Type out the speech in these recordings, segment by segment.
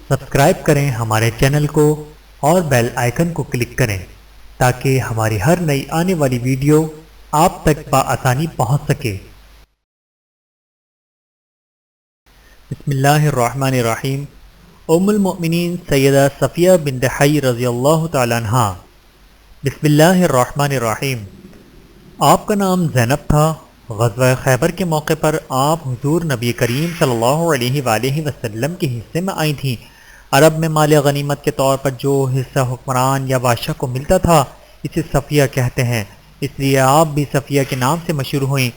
Subscribe کریں ہمارے channel کو اور بیل آئیکن کو کلک کریں تاکہ ہماری ہر نئی آنے والی ویڈیو آپ تک بآسانی پہنچ سکے۔ بسم اللہ الرحمن الرحیم۔ ام المؤمنین سیدہ صفیہ بنت حی رضی اللہ تعالی عنہا۔ بسم اللہ الرحمن الرحیم۔ آپ کا نام زینب تھا۔ غزوہ خیبر کے موقع پر آپ حضور نبی کریم صلی اللہ علیہ وآلہ وسلم کے حصے میں آئی تھیں۔ عرب میں مال غنیمت کے طور پر جو حصہ حکمران یا بادشاہ کو ملتا تھا اسے صفیہ کہتے ہیں، اس لیے آپ بھی صفیہ کے نام سے مشہور ہوئیں۔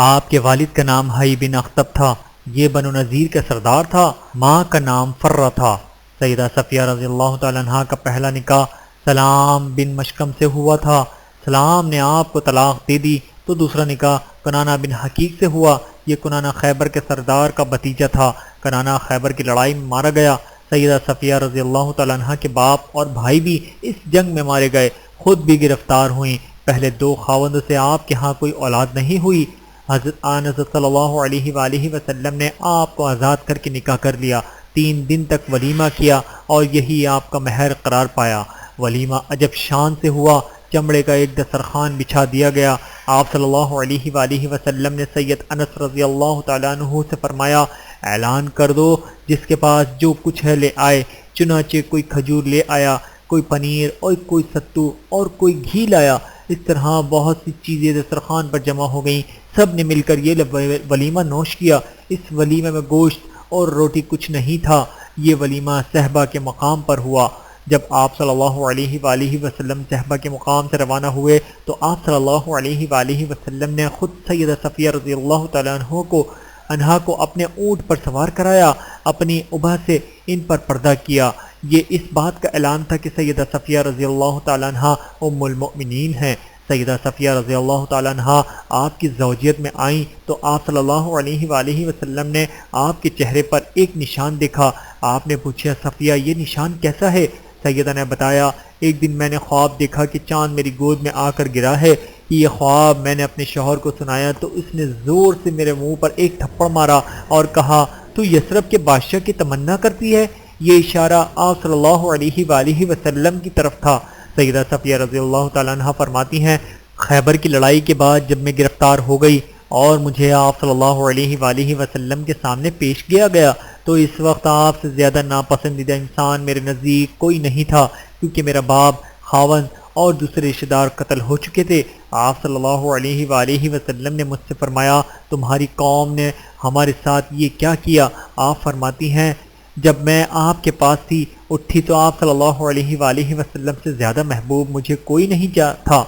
آپ کے والد کا نام حی بن اخطب تھا، یہ بنو نذیر کا سردار تھا۔ ماں کا نام فرہ تھا۔ سیدہ صفیہ رضی اللہ تعالیٰ عنہ کا پہلا نکاح سلام بن مشکم سے ہوا تھا۔ سلام نے آپ کو طلاق دے دی تو دوسرا نکاح کنانہ بن حقیق سے ہوا۔ یہ کنانہ خیبر کے سردار کا بھتیجا تھا۔ کنانہ خیبر کی لڑائی میں مارا گیا۔ سیدہ صفیہ رضی اللہ تعالیٰ عنہ کے باپ اور بھائی بھی اس جنگ میں مارے گئے، خود بھی گرفتار ہوئیں۔ پہلے دو خاوندوں سے آپ کے ہاں کوئی اولاد نہیں ہوئی۔ حضرت صلی اللہ علیہ وآلہ وسلم نے آپ کو آزاد کر کے نکاح کر لیا۔ 3 دن تک ولیمہ کیا اور یہی آپ کا مہر قرار پایا۔ ولیمہ عجب شان سے ہوا۔ چمڑے کا ایک دسترخوان بچھا دیا گیا۔ آپ صلی اللہ علیہ وآلہ وسلم نے سید انس رضی اللہ تعالیٰ عنہ سے فرمایا، اعلان کر دو جس کے پاس جو کچھ ہے لے آئے۔ چنانچہ کوئی کھجور لے آیا، کوئی پنیر اور کوئی ستو اور کوئی گھی لایا۔ اس طرح بہت سی چیزیں دسترخوان پر جمع ہو گئیں۔ سب نے مل کر یہ ولیمہ نوش کیا۔ اس ولیمے میں گوشت اور روٹی کچھ نہیں تھا۔ یہ ولیمہ صحبہ کے مقام پر ہوا۔ جب آپ صلی اللہ علیہ وآلہ وسلم صحبہ کے مقام سے روانہ ہوئے تو آپ صلی اللہ علیہ وآلہ وسلم نے خود سیدہ صفیہ رضی اللہ تعالیٰ عنہا کو اپنے اونٹ پر سوار کرایا، اپنی ابا سے ان پر پردہ کیا۔ یہ اس بات کا اعلان تھا کہ سیدہ صفیہ رضی اللہ تعالیٰ عنہا ام المؤمنین ہیں۔ سیدہ صفیہ رضی اللہ تعالیٰ عنہا آپ کی زوجیت میں آئیں تو آپ صلی اللہ علیہ وآلہ وسلم نے آپ کے چہرے پر ایک نشان دیکھا۔ آپ نے پوچھا، صفیہ یہ نشان کیسا ہے؟ سیدہ نے بتایا، ایک دن میں نے خواب دیکھا کہ چاند میری گود میں آ کر گرا ہے۔ یہ خواب میں نے اپنے شوہر کو سنایا تو اس نے زور سے میرے منہ پر ایک تھپڑ مارا اور کہا، تو یثرب کے بادشاہ کی تمنا کرتی ہے؟ یہ اشارہ آپ صلی اللہ علیہ وآلہ وسلم کی طرف تھا۔ سیدہ صفیہ رضی اللہ تعالیٰ عنہ فرماتی ہیں، خیبر کی لڑائی کے بعد جب میں گرفتار ہو گئی اور مجھے آپ صلی اللہ علیہ وآلہ وسلم کے سامنے پیش کیا گیا تو اس وقت آپ سے زیادہ ناپسندیدہ انسان میرے نزدیک کوئی نہیں تھا، کیونکہ میرا باپ، خاوند اور دوسرے رشتہ دار قتل ہو چکے تھے۔ آپ صلی اللہ علیہ وآلہ وسلم نے مجھ سے فرمایا، تمہاری قوم نے ہمارے ساتھ یہ کیا کیا؟ آپ فرماتی ہیں، جب میں آپ کے پاس تھی اٹھی تو آپ صلی اللہ علیہ وآلہ وسلم سے زیادہ محبوب مجھے کوئی نہیں تھا۔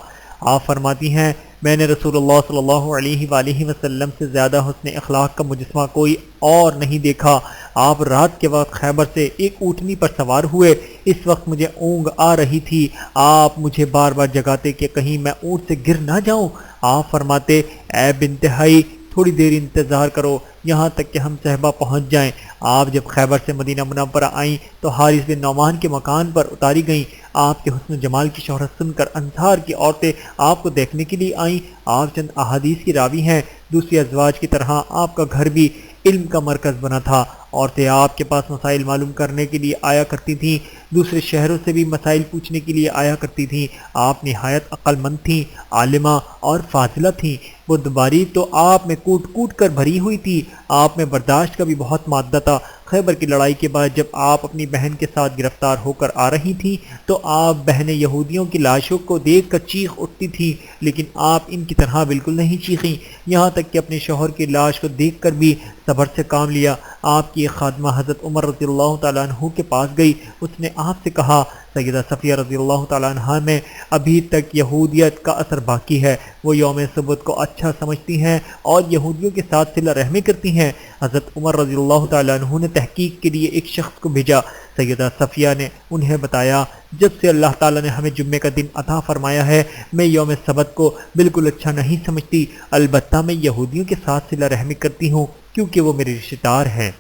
آپ فرماتی ہیں، میں نے رسول اللہ صلی اللہ علیہ وآلہ وسلم سے زیادہ حسن اخلاق کا مجسمہ کوئی اور نہیں دیکھا۔ آپ رات کے وقت خیبر سے ایک اونٹنی پر سوار ہوئے۔ اس وقت مجھے اونگ آ رہی تھی۔ آپ مجھے بار بار جگاتے کہ کہیں میں اونٹ سے گر نہ جاؤں۔ آپ فرماتے، اے بنت حی تھوڑی دیر انتظار کرو یہاں تک کہ ہم صحبہ پہنچ جائیں۔ آپ جب خیبر سے مدینہ منورہ آئیں تو حارث بن نعمان کے مکان پر اتاری گئیں۔ آپ کے حسن و جمال کی شہرت سن کر انصار کی عورتیں آپ کو دیکھنے کے لیے آئیں۔ آپ چند احادیث کی راوی ہیں۔ دوسری ازواج کی طرح آپ کا گھر بھی علم کا مرکز بنا تھا۔ عورتیں آپ کے پاس مسائل معلوم کرنے کے لیے آیا کرتی تھیں، دوسرے شہروں سے بھی مسائل پوچھنے کے لیے آیا کرتی تھیں۔ آپ نہایت عقل مند تھیں، عالمہ اور فاضلہ تھیں۔ بردباری تو آپ میں کوٹ کوٹ کر بھری ہوئی تھی۔ آپ میں برداشت کا بھی بہت مادہ تھا۔ خیبر کی لڑائی کے بعد جب آپ اپنی بہن کے ساتھ گرفتار ہو کر آ رہی تھیں تو آپ بہنیں یہودیوں کی لاشوں کو دیکھ کر چیخ اٹھتی تھی، لیکن آپ ان کی طرح بالکل نہیں چیخیں، یہاں تک کہ اپنے شوہر کی لاش کو دیکھ کر بھی صبر سے کام لیا۔ آپ کی ایک خادمہ حضرت عمر رضی اللہ تعالیٰ عنہ کے پاس گئی۔ اس نے آپ سے کہا، سیدہ صفیہ رضی اللہ تعالیٰ عنہ میں ابھی تک یہودیت کا اثر باقی ہے۔ وہ یوم سبت کو اچھا سمجھتی ہیں اور یہودیوں کے ساتھ صلہ رحمی کرتی ہیں۔ حضرت عمر رضی اللہ تعالیٰ عنہ نے تحقیق کے لیے ایک شخص کو بھیجا۔ سیدہ صفیہ نے انہیں بتایا، جب سے اللہ تعالیٰ نے ہمیں جمعے کا دن عطا فرمایا ہے میں یوم سبت کو بالکل اچھا نہیں سمجھتی، البتہ میں یہودیوں کے ساتھ صلہ رحمی کرتی ہوں کیونکہ وہ میرے رشتہ دار ہیں۔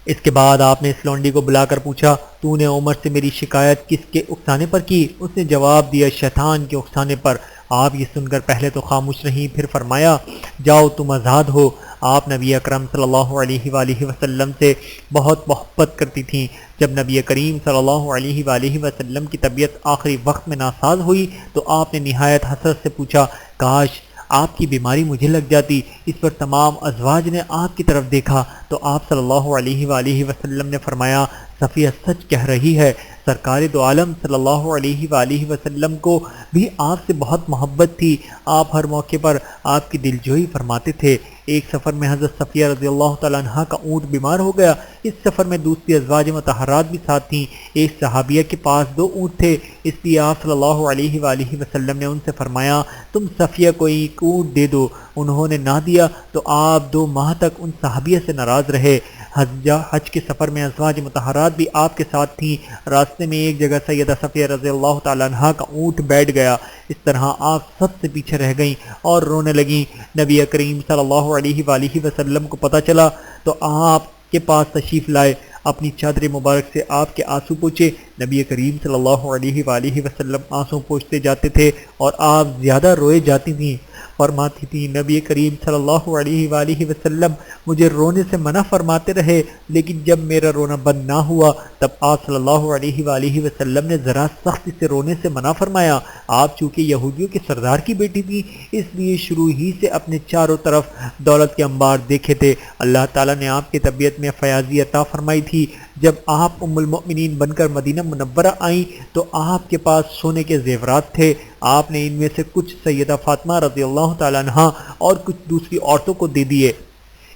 اس کے بعد آپ نے اس لونڈی کو بلا کر پوچھا، تو نے عمر سے میری شکایت کس کے اکسانے پر کی؟ اس نے جواب دیا، شیطان کے اکسانے پر۔ آپ یہ سن کر پہلے تو خاموش رہیں، پھر فرمایا، جاؤ تم آزاد ہو۔ آپ نبی اکرم صلی اللہ علیہ وآلہ وسلم سے بہت محبت کرتی تھیں۔ جب نبی کریم صلی اللہ علیہ وآلہ وسلم کی طبیعت آخری وقت میں ناساز ہوئی تو آپ نے نہایت حسرت سے پوچھا، کاش آپ کی بیماری مجھے لگ جاتی۔ اس پر تمام ازواج نے آپ کی طرف دیکھا تو آپ صلی اللہ علیہ وآلہ وسلم نے فرمایا، صفیہ سچ کہہ رہی ہے۔ سرکار دو عالم صلی اللہ علیہ وآلہ وسلم کو بھی آپ سے بہت محبت تھی۔ آپ ہر موقع پر آپ کی دلجوئی فرماتے تھے۔ ایک سفر میں حضرت صفیہ رضی اللہ تعالیٰ عنہ کا اونٹ بیمار ہو گیا۔ اس سفر میں دوسری ازواج مطہرات بھی ساتھ تھیں۔ ایک صحابیہ کے پاس 2 اونٹ تھے، اس لیے آپ صلی اللہ علیہ وآلہ وسلم نے ان سے فرمایا، تم صفیہ کو ایک اونٹ دے دو۔ انہوں نے نہ دیا تو آپ 2 ماہ تک ان صحابیہ سے ناراض رہے۔ حج کے سفر میں ازواج مطہرات بھی آپ کے ساتھ تھیں۔ راستے میں ایک جگہ سیدہ صفیہ رضی اللہ تعالیٰ عنہ کا اونٹ بیٹھ گیا۔ اس طرح آپ سب سے پیچھے رہ گئیں اور رونے لگیں۔ نبی کریم صلی اللہ علیہ وآلہ وسلم کو پتہ چلا تو آپ کے پاس تشریف لائے، اپنی چادر مبارک سے آپ کے آنسو پوچھے۔ نبی کریم صلی اللہ علیہ وآلہ وسلم آنسو پوچھتے جاتے تھے اور آپ زیادہ روئے جاتی تھیں۔ فرماتی تھی، نبی کریم صلی اللہ علیہ وآلہ وسلم مجھے رونے سے منع فرماتے رہے، لیکن جب میرا رونا بند نہ ہوا تب آپ صلی اللہ علیہ وآلہ وسلم نے ذرا سختی سے رونے سے منع فرمایا۔ آپ چونکہ یہودیوں کے سردار کی بیٹی تھی، اس لیے شروع ہی سے اپنے چاروں طرف دولت کے انبار دیکھے تھے۔ اللہ تعالیٰ نے آپ کی طبیعت میں فیاضی عطا فرمائی تھی۔ جب آپ ام المؤمنین بن کر مدینہ منورہ آئیں تو آپ کے پاس سونے کے زیورات تھے۔ آپ نے ان میں سے کچھ سیدہ فاطمہ رضی اللہ تعالیٰ عنہ اور کچھ دوسری عورتوں کو دے دیے۔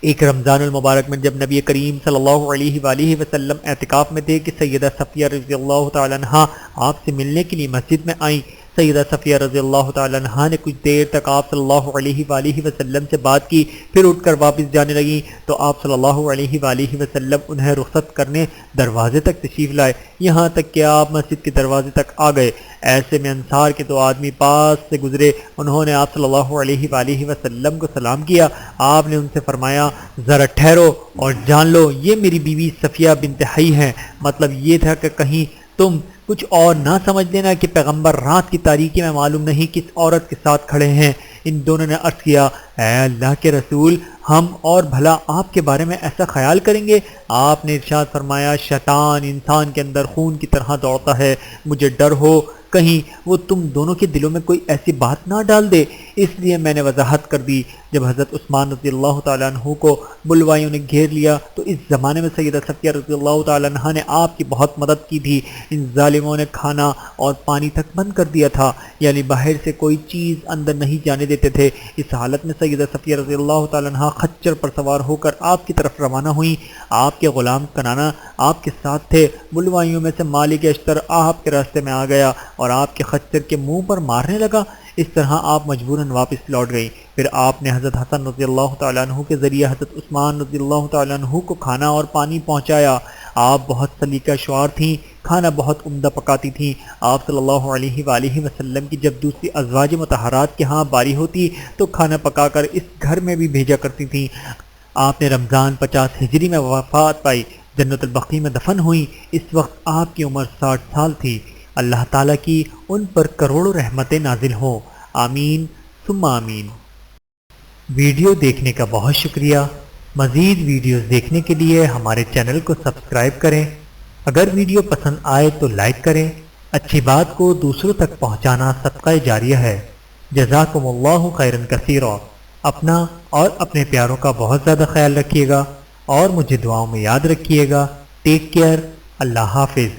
ایک رمضان المبارک میں جب نبی کریم صلی اللہ علیہ وآلہ وسلم اعتکاف میں تھے کہ سیدہ صفیہ رضی اللہ تعالیٰ عنہ آپ سے ملنے کے لیے مسجد میں آئیں۔ سیدہ صفیہ رضی اللہ تعالیٰ عنہ نے کچھ دیر تک آپ صلی اللہ علیہ وآلہ وسلم سے بات کی، پھر اٹھ کر واپس جانے لگیں تو آپ صلی اللہ علیہ وآلہ وسلم انہیں رخصت کرنے دروازے تک تشریف لائے، یہاں تک کہ آپ مسجد کے دروازے تک آ گئے۔ ایسے میں انصار کے 2 آدمی پاس سے گزرے، انہوں نے آپ صلی اللہ علیہ وآلہ وسلم کو سلام کیا۔ آپ نے ان سے فرمایا، ذرا ٹھہرو اور جان لو یہ میری بیوی صفیہ بنت حی ہیں۔ مطلب یہ تھا کہ کہیں تم کچھ اور نہ سمجھ لینا کہ پیغمبر رات کی تاریکی میں معلوم نہیں کس عورت کے ساتھ کھڑے ہیں۔ ان دونوں نے عرض کیا، اے اللہ کے رسول، ہم اور بھلا آپ کے بارے میں ایسا خیال کریں گے؟ آپ نے ارشاد فرمایا، شیطان انسان کے اندر خون کی طرح دوڑتا ہے، مجھے ڈر ہو کہیں وہ تم دونوں کے دلوں میں کوئی ایسی بات نہ ڈال دے، اس لیے میں نے وضاحت کر دی۔ جب حضرت عثمان رضی اللہ تعالیٰ عنہ کو بلوائیوں نے گھیر لیا تو اس زمانے میں سیدہ صفیہ رضی اللہ تعالیٰ عنہ نے آپ کی بہت مدد کی تھی۔ ان ظالموں نے کھانا اور پانی تک بند کر دیا تھا، یعنی باہر سے کوئی چیز اندر نہیں جانے دیتے تھے۔ اس حالت میں سیدہ صفیہ رضی اللہ تعالیٰ عنہ خچر پر سوار ہو کر آپ کی طرف روانہ ہوئیں۔ آپ کے غلام کنانا آپ کے ساتھ تھے۔ بلوائیوں میں سے مالک اشتر آپ کے راستے میں آ گیا اور آپ کے خچر کے منہ پر مارنے لگا۔ اس طرح آپ مجبوراً واپس لوٹ گئیں۔ پھر آپ نے حضرت حسن رضی اللہ تعالیٰ عنہ کے ذریعے حضرت عثمان رضی اللہ تعالیٰ عنہ کو کھانا اور پانی پہنچایا۔ آپ بہت سلیقہ شعار تھیں، کھانا بہت عمدہ پکاتی تھیں۔ آپ صلی اللہ علیہ وآلہ وسلم کی جب دوسری ازواج مطہرات کے ہاں باری ہوتی تو کھانا پکا کر اس گھر میں بھی بھیجا کرتی تھیں۔ آپ نے رمضان 50 ہجری میں وفات پائی، جنت البقیع میں دفن ہوئیں۔ اس وقت آپ کی عمر 60 سال تھی۔ اللہ تعالیٰ کی ان پر کروڑوں رحمتیں نازل ہوں، آمین ثم آمین۔ ویڈیو دیکھنے کا بہت شکریہ۔ مزید ویڈیوز دیکھنے کے لیے ہمارے چینل کو سبسکرائب کریں۔ اگر ویڈیو پسند آئے تو لائک کریں۔ اچھی بات کو دوسروں تک پہنچانا صدقہ جاریہ ہے۔ جزاکم اللہ خیرا کثیرا۔ اپنا اور اپنے پیاروں کا بہت زیادہ خیال رکھیے گا اور مجھے دعاؤں میں یاد رکھیے گا۔ Take care. اللہ حافظ۔